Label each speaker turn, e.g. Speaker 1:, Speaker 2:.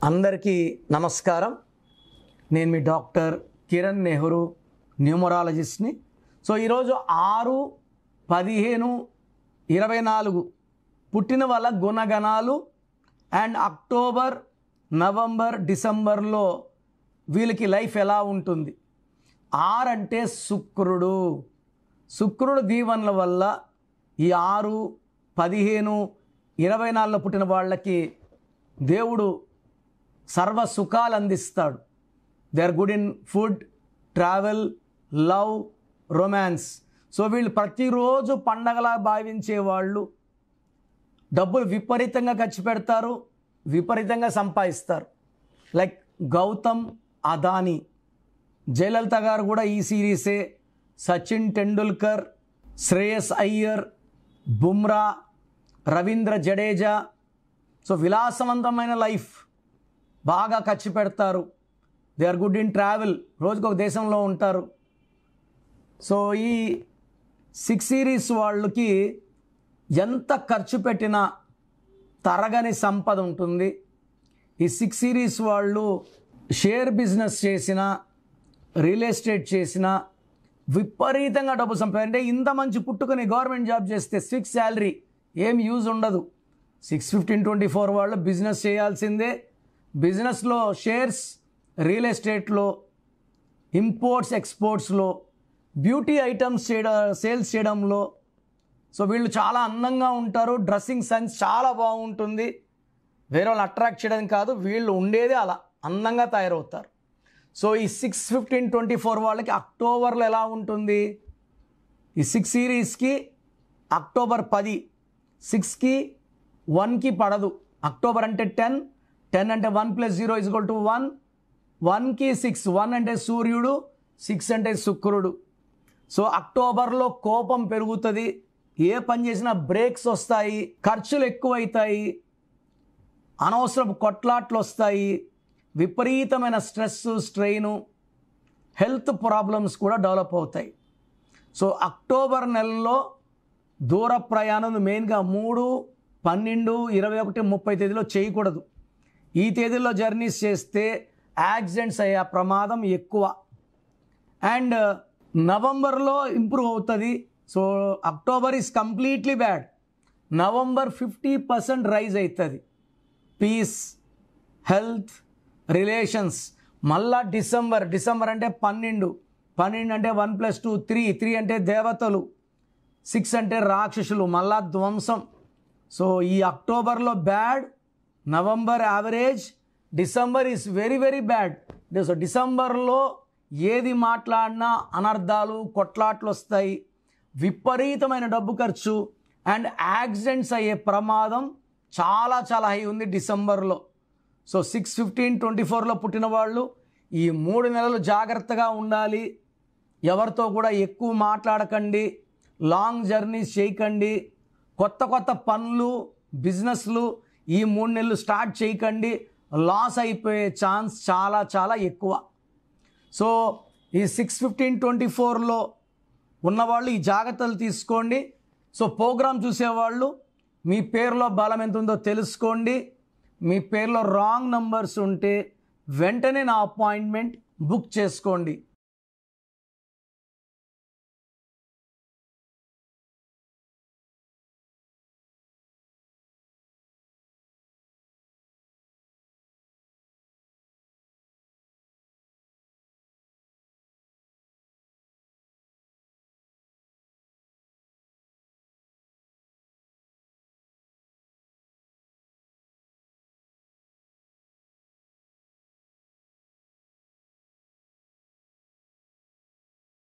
Speaker 1: అందరికీ నమస్కారం. నేను మీ డాక్టర్ కిరణ్ నెహ్రూ, న్యూమరాలజిస్ట్ని. సో ఈరోజు 6, 15, 24 పుట్టిన వాళ్ళ గుణగణాలు అండ్ అక్టోబర్, నవంబర్, డిసెంబర్లో వీళ్ళకి లైఫ్ ఎలా ఉంటుంది. 6 అంటే శుక్రుడు దీవెనల వల్ల ఈ 6, 15, 24లో పుట్టిన వాళ్ళకి దేవుడు సర్వ సుఖాలు అందిస్తాడు. They are good in food, travel, love, romance. So వీళ్ళు ప్రతిరోజు పండగలా భావించే వాళ్ళు. డబ్బులు విపరీతంగా ఖర్చు పెడతారు, విపరీతంగా సంపాదిస్తారు. లైక్ గౌతమ్ అదానీ, జయలలిత గారు కూడా ఈ సిరీసే, సచిన్ టెండూల్కర్, శ్రేయస్ అయ్యర్, బుమ్రా, రవీంద్ర జడేజా. సో విలాసవంతమైన లైఫ్, బాగా ఖర్చు పెడతారు. They are good in travel, రోజుకొక దేశంలో ఉంటారు. సో ఈ 6 సిరీస్ వాళ్ళకి ఎంత ఖర్చు పెట్టినా తరగని సంపద ఉంటుంది. ఈ 6 సిరీస్ వాళ్ళు షేర్ బిజినెస్ చేసినా, రియల్ ఎస్టేట్ చేసినా విపరీతంగా డబ్బు సంపాదించారు. అంటే ఇంత మంచి పుట్టుకొని గవర్నమెంట్ జాబ్ చేస్తే ఫిక్స్ శాలరీ ఏం యూజ్ ఉండదు. 6, 15, 24 వాళ్ళు బిజినెస్ చేయాల్సిందే. బిజినెస్లో షేర్స్, రియల్ ఎస్టేట్లో, ఇంపోర్ట్స్ ఎక్స్పోర్ట్స్లో, బ్యూటీ ఐటమ్స్ సేల్స్ చేయడంలో. సో వీళ్ళు చాలా అందంగా ఉంటారు. డ్రెస్సింగ్ సెన్స్ చాలా బాగుంటుంది. వేరే వాళ్ళు అట్రాక్ట్ చేయడం కాదు, వీళ్ళు ఉండేదే అలా అందంగా తయారవుతారు. సో ఈ 6, 15, 24 వాళ్ళకి అక్టోబర్లో ఎలా ఉంటుంది. ఈ 6 సిరీస్కి అక్టోబర్ 10, 6కి 1కి పడదు. అక్టోబర్ అంటే 10, 10 అంటే 1 + 0 = 1, 1కి 6, 1 అంటే సూర్యుడు, 6 అంటే శుక్రుడు. సో అక్టోబర్లో కోపం పెరుగుతుంది, ఏ పని చేసినా బ్రేక్స్ వస్తాయి, ఖర్చులు ఎక్కువైతాయి, అనవసరపు కొట్లాట్లు వస్తాయి, విపరీతమైన స్ట్రెస్, స్ట్రెయిన్, హెల్త్ ప్రాబ్లమ్స్ కూడా డెవలప్ అవుతాయి. సో అక్టోబర్ నెలలో దూర ప్రయాణం మెయిన్గా 3, 12, 21, 30 తేదీలో చేయకూడదు. ఈ తేదీల్లో జర్నీస్ చేస్తే యాక్సిడెంట్స్ అయ్యే ప్రమాదం ఎక్కువ. అండ్ నవంబర్లో ఇంప్రూవ్ అవుతుంది. So October is completely bad. November 50% rise అవుతుంది. Peace, health, relations. మళ్ళా డిసెంబర్ అంటే 12 అంటే 1 + 2 3, 3 అంటే దేవతలు, 6 అంటే రాక్షసులు, మళ్ళా ధ్వంసం. సో ఈ అక్టోబర్లో bad, November average, December is very very bad. So డిసెంబర్లో ఏది మాట్లాడినా అనర్థాలు, కొట్లాట్లు వస్తాయి, విపరీతమైన డబ్బు ఖర్చు అండ్ యాక్సిడెంట్స్ అయ్యే ప్రమాదం చాలా చాలా హై ఉంది డిసెంబర్లో. సో 6, 15, 24లో పుట్టిన వాళ్ళు ఈ 3 నెలలు జాగ్రత్తగా ఉండాలి. ఎవరితో కూడా ఎక్కువ మాట్లాడకండి, లాంగ్ జర్నీస్ చేయకండి, కొత్త పనులు, బిజినెస్లు ఈ 3 నెలలు స్టార్ట్ చేయకండి. లాస్ అయిపోయే ఛాన్స్ చాలా చాలా ఎక్కువ. సో ఈ 6, 15, 24లో ఉన్నవాళ్ళు ఈ జాగ్రత్తలు తీసుకోండి. సో ప్రోగ్రామ్ చూసేవాళ్ళు మీ పేరులో బలం ఎంత ఉందో తెలుసుకోండి. మీ పేరులో రాంగ్ నంబర్స్ ఉంటే వెంటనే నా అపాయింట్మెంట్ బుక్ చేసుకోండి.